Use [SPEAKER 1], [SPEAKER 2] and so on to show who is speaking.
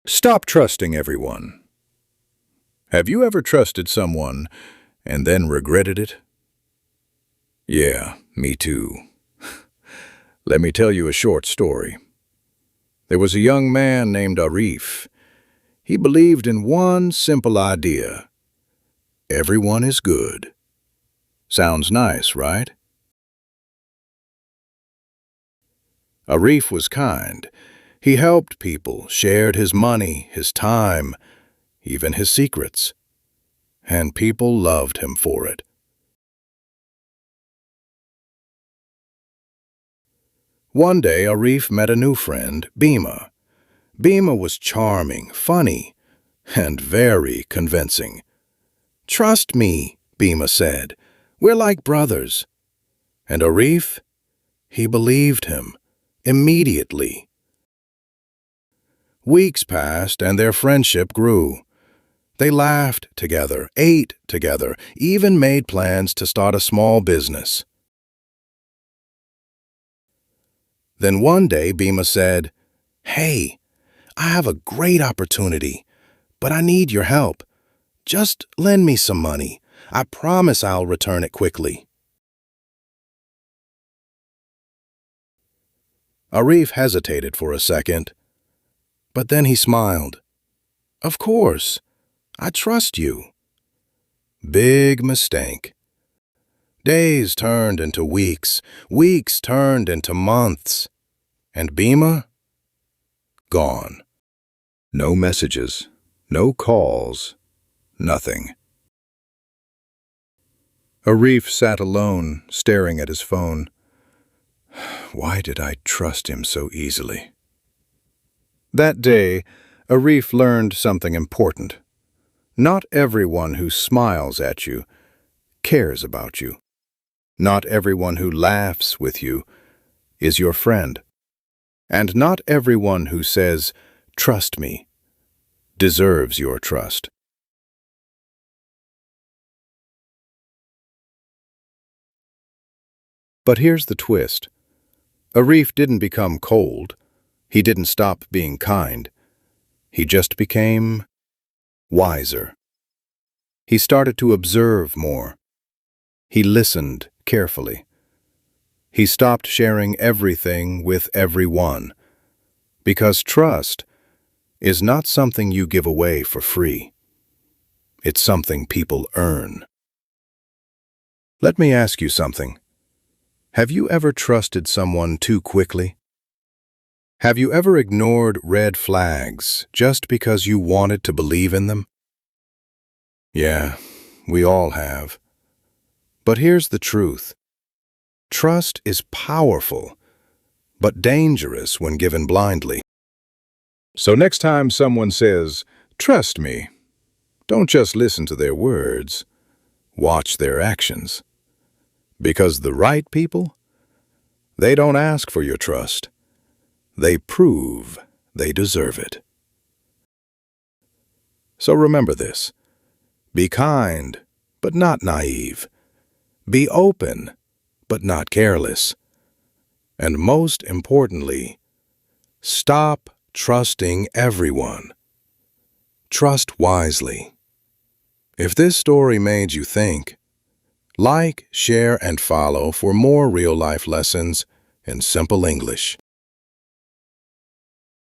[SPEAKER 1] Stop trusting everyone. Have you ever trusted someone and then regretted it? Yeah, me too. Let me tell you a short story. There was a young man named Arif. He believed in one simple idea. Everyone is good. Sounds nice, right? Arif was kind. He helped people, shared his money, his time, even his secrets. And people loved him for it. One day, Arif met a new friend, Bima. Bima was charming, funny, and very convincing. "Trust me," Bima said. "We're like brothers." And Arif? He believed him, immediately. Weeks passed and their friendship grew. They laughed together, ate together, even made plans to start a small business. Then one day Bima said, "Hey, I have a great opportunity, but I need your help. Just lend me some money. I promise I'll return it quickly." Arif hesitated for a second, but then he smiled. "Of course, I trust you." Big mistake. Days turned into weeks, weeks turned into months, and Bima? Gone. No messages, no calls, nothing. Arif sat alone, staring at his phone. Why did I trust him so easily? That day, Arif learned something important. Not everyone who smiles at you cares about you. Not everyone who laughs with you is your friend. And not everyone who says, "Trust me," deserves your trust. But here's the twist. Arif didn't become cold. He didn't stop being kind. He just became wiser. He started to observe more. He listened carefully. He stopped sharing everything with everyone, because trust is not something you give away for free. It's something people earn. Let me ask you something. Have you ever trusted someone too quickly? Have you ever ignored red flags just because you wanted to believe in them? Yeah, we all have. But here's the truth. Trust is powerful, but dangerous when given blindly. So next time someone says, "Trust me," don't just listen to their words. Watch their actions. Because the right people, they don't ask for your trust. They prove they deserve it. So remember this. Be kind, but not naive. Be open, but not careless. And most importantly, stop trusting everyone. Trust wisely. If this story made you think, like, share, and follow for more real-life lessons in simple English.